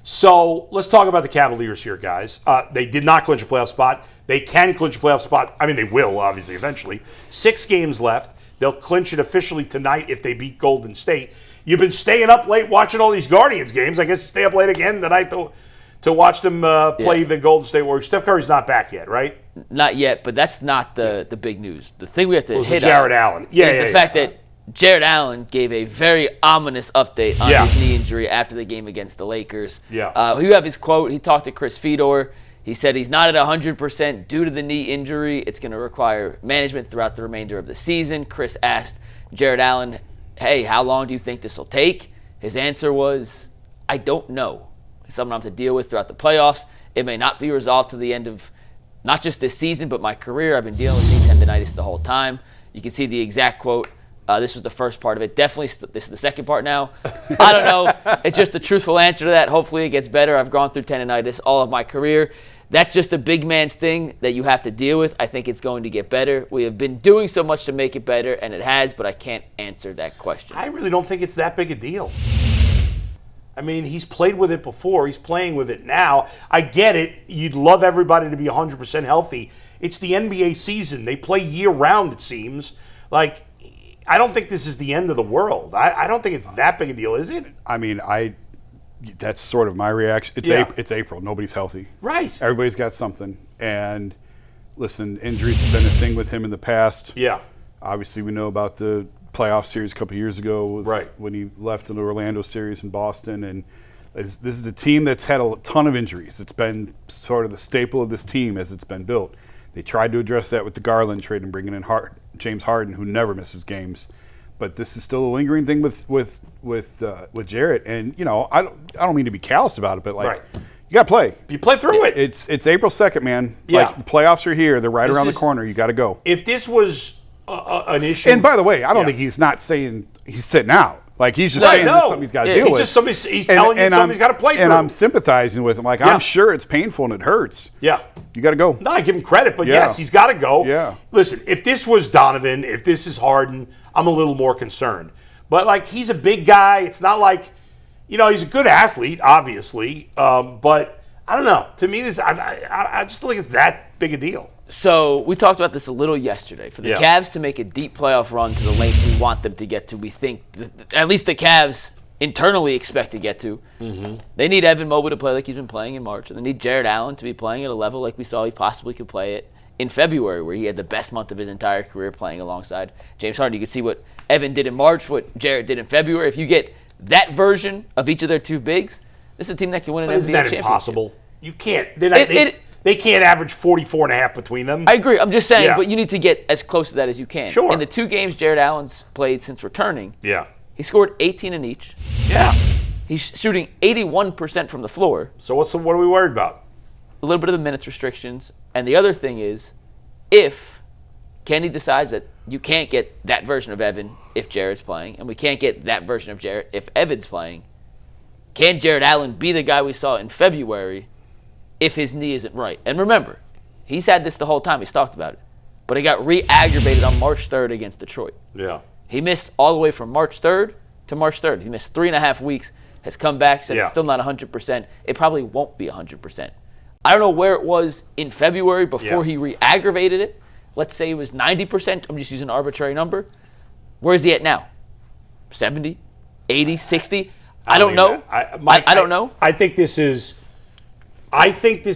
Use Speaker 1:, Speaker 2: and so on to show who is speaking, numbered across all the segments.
Speaker 1: So let's talk about the Cavaliers here, guys. They did not clinch a playoff spot. They can clinch a playoff spot. I mean, they will, obviously, eventually. 6 games left. They'll clinch it officially tonight if they beat Golden State. You've been staying up late watching all these Guardians games. I guess you stay up late again tonight to watch them play the Golden State Warriors. Steph Curry's not back yet, right?
Speaker 2: Not yet, but that's not the big news. The thing we have to hit
Speaker 1: Jarrett Allen.
Speaker 2: is the fact that Jarrett Allen gave a very ominous update on his knee injury after the game against the Lakers.
Speaker 1: Yeah.
Speaker 2: You have his quote. He talked to Chris Fedor. He said he's not at 100% due to the knee injury. It's going to require management throughout the remainder of the season. Chris asked Jarrett Allen, hey, how long do you think this will take? His answer was, I don't know. It's something I have to deal with throughout the playoffs. It may not be resolved to the end of not just this season, but my career. I've been dealing with knee tendonitis the whole time. You can see the exact quote. This was the first part of it. Definitely, this is the second part now. I don't know. It's just a truthful answer to that. Hopefully it gets better. I've gone through tendonitis all of my career. That's just a big man's thing that you have to deal with. I think it's going to get better. We have been doing so much to make it better, and it has, but I can't answer that question.
Speaker 1: I really don't think it's that big a deal. I mean, he's played with it before. He's playing with it now. I get it. You'd love everybody to be 100% healthy. It's the NBA season. They play year-round, it seems. Like, I don't think this is the end of the world. I don't think it's that big a deal, is it?
Speaker 3: I mean, that's sort of my reaction. It's April. Nobody's healthy.
Speaker 1: Right.
Speaker 3: Everybody's got something. And listen, injuries have been a thing with him in the past.
Speaker 1: Yeah.
Speaker 3: Obviously, we know about the playoff series a couple of years ago
Speaker 1: right.
Speaker 3: when he left in the Orlando series in Boston. And this is a team that's had a ton of injuries. It's been sort of the staple of this team as it's been built. They tried to address that with the Garland trade and bringing in James Harden, who never misses games. But this is still a lingering thing with Jarrett. And I don't mean to be callous about it, but
Speaker 1: right.
Speaker 3: You got to play.
Speaker 1: You play through it.
Speaker 3: It's April 2nd, man.
Speaker 1: Yeah.
Speaker 3: The playoffs are here. They're right around the corner. You got to go.
Speaker 1: If this was an issue,
Speaker 3: and by the way, I don't think he's not saying he's sitting out. He's just saying this is something he's got to deal with.
Speaker 1: He's telling you something he's got to play through.
Speaker 3: And I'm sympathizing with him. I'm sure it's painful and it hurts.
Speaker 1: Yeah.
Speaker 3: You got to go.
Speaker 1: No, I give him credit, but yes, he's got to go.
Speaker 3: Yeah.
Speaker 1: Listen, if this was Donovan, if this is Harden, I'm a little more concerned. But, he's a big guy. It's not like, he's a good athlete, obviously. But I don't know. To me, I just don't think it's that big a deal.
Speaker 2: So we talked about this a little yesterday. For the Cavs to make a deep playoff run to the length we want them to get to, we think, at least the Cavs internally expect to get to, they need Evan Mobley to play like he's been playing in March. And they need Jarrett Allen to be playing at a level like we saw he possibly could play it in February, where he had the best month of his entire career playing alongside James Harden. You could see what Evan did in March, what Jarrett did in February. If you get that version of each of their two bigs, this is a team that can win an NBA championship.
Speaker 1: Isn't that impossible? You can't. They can't average 44.5 between them.
Speaker 2: I agree. I'm just saying, but you need to get as close to that as you can.
Speaker 1: Sure.
Speaker 2: In the 2 games Jarrett Allen's played since returning, he scored 18 in each.
Speaker 1: Yeah.
Speaker 2: He's shooting 81% from the floor.
Speaker 1: So what are we worried about?
Speaker 2: A little bit of the minutes restrictions. And the other thing is, if Kenny decides that you can't get that version of Evan if Jarrett's playing, and we can't get that version of Jarrett if Evan's playing, can Jarrett Allen be the guy we saw in February if his knee isn't right? And remember, he's had this the whole time. He's talked about it. But it got re-aggravated on March 3rd against Detroit.
Speaker 1: Yeah.
Speaker 2: He missed all the way from March 3rd to March 3rd. He missed 3.5 weeks, has come back, said it's still not 100%. It probably won't be 100%. I don't know where it was in February before he re-aggravated it. Let's say it was 90%. I'm just using an arbitrary number. Where is he at now? 70? 80? 60? I don't know. I don't know.
Speaker 1: I think this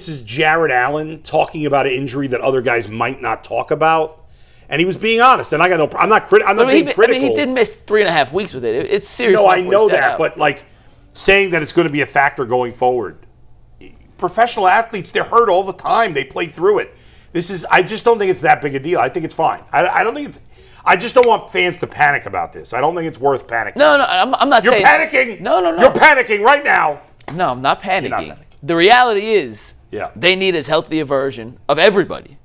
Speaker 1: is Jarrett Allen talking about an injury that other guys might not talk about. And he was being honest, and I'm not being critical.
Speaker 2: I mean, he did miss 3.5 weeks with it. It's serious.
Speaker 1: No, I know that, but saying that it's going to be a factor going forward. Professional athletes, they're hurt all the time. They play through it. I just don't think it's that big a deal. I think it's fine. I just don't want fans to panic about this. I don't think it's worth panicking.
Speaker 2: No, I'm not saying.
Speaker 1: You're panicking.
Speaker 2: No.
Speaker 1: You're panicking right now.
Speaker 2: No, I'm not panicking.
Speaker 1: You're not panicking.
Speaker 2: The reality is, they need as healthy a version of everybody.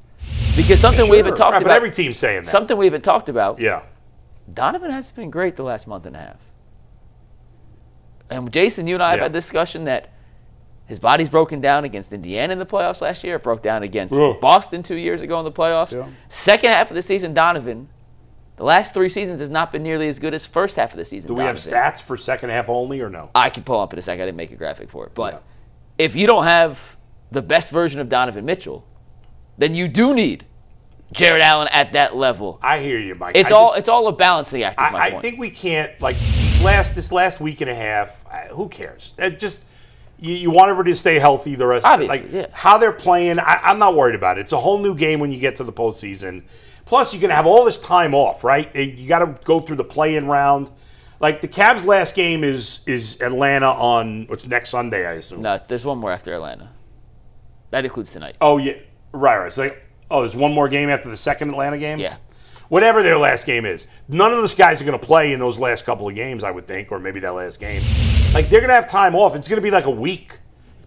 Speaker 2: Because something we haven't talked about.
Speaker 1: But every team's saying that.
Speaker 2: Something we haven't talked about.
Speaker 1: Yeah.
Speaker 2: Donovan hasn't been great the last month and a half. And Jason, you and I have had a discussion that his body's broken down against Indiana in the playoffs last year. It broke down against Boston 2 years ago in the playoffs. Yeah. Second half of the season, Donovan, the last 3 seasons has not been nearly as good as first half of the season.
Speaker 1: Do we have stats for second half only or no?
Speaker 2: I can pull up in a second. I didn't make a graphic for it. But if you don't have the best version of Donovan Mitchell, then you do need Jarrett Allen at that level.
Speaker 1: I hear you, Mike.
Speaker 2: It's all a balancing act. Is my
Speaker 1: I
Speaker 2: point.
Speaker 1: think we can't, like, this last week and a half, who cares? You want everybody to stay healthy the rest of it.
Speaker 2: Obviously, yeah.
Speaker 1: How they're playing, I'm not worried about it. It's a whole new game when you get to the postseason. Plus, you're going to have all this time off, right? You got to go through the play-in round. Like, the Cavs' last game is Atlanta on, what's next Sunday, I assume?
Speaker 2: No, there's one more after Atlanta. That includes tonight.
Speaker 1: Oh, yeah. Right. So, there's one more game after the second Atlanta game?
Speaker 2: Yeah.
Speaker 1: Whatever their last game is. None of those guys are going to play in those last couple of games, I would think, or maybe that last game. Like, they're going to have time off. It's going to be like a week.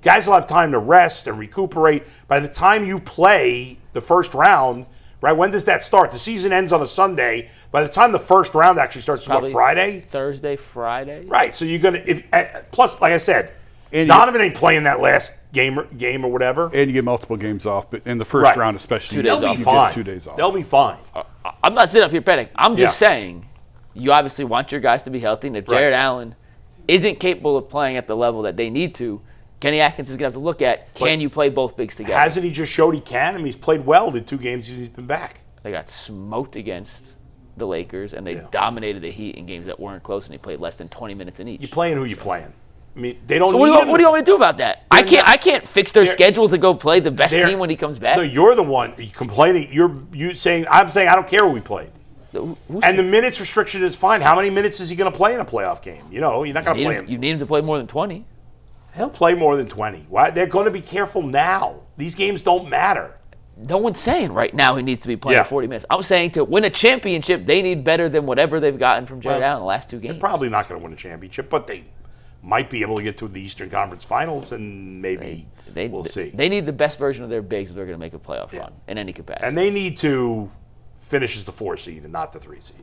Speaker 1: Guys will have time to rest and recuperate. By the time you play the first round, right, when does that start? The season ends on a Sunday. By the time the first round actually starts, what, Friday?
Speaker 2: Thursday, Friday.
Speaker 1: Right, so you're going to – plus, like I said,
Speaker 3: And
Speaker 1: Donovan ain't playing that last game or whatever.
Speaker 3: And you get multiple games off, but in the first round especially,
Speaker 2: 2 days
Speaker 1: They'll
Speaker 2: off.
Speaker 1: be fine.
Speaker 3: Get 2 days off.
Speaker 1: They'll be fine.
Speaker 2: I'm not sitting up here petting. I'm just
Speaker 1: Yeah.
Speaker 2: saying you obviously want your guys to be healthy. And if Jarrett Allen isn't capable of playing at the level that they need to, Kenny Atkins is going to have to look at, can you play both bigs together?
Speaker 1: Hasn't he just showed he can? I mean, he's played well the 2 games he's been back.
Speaker 2: They got smoked against the Lakers, and they dominated the Heat in games that weren't close, and they played less than 20 minutes in each.
Speaker 1: You're playing who you're playing. I mean, they don't.
Speaker 2: So
Speaker 1: need
Speaker 2: what do you want me to do about that? I can't fix their schedule to go play the best team when he comes back.
Speaker 1: No, you're the one complaining. You saying I'm saying I don't care who we played. And the minutes restriction is fine. How many minutes is he going to play in a playoff game? You're not going to play him.
Speaker 2: You need him to play more than 20.
Speaker 1: He'll play more than 20. Why? They're going to be careful now. These games don't matter.
Speaker 2: No one's saying right now he needs to be playing 40 minutes. I'm saying to win a championship, they need better than whatever they've gotten from Jarrett Allen in the last 2 games.
Speaker 1: They're probably not going to win a championship, but they might be able to get to the Eastern Conference Finals, and maybe we'll see.
Speaker 2: They need the best version of their bigs if they're going to make a playoff run in any capacity.
Speaker 1: And they need to finish as the 4 seed and not the 3 seed.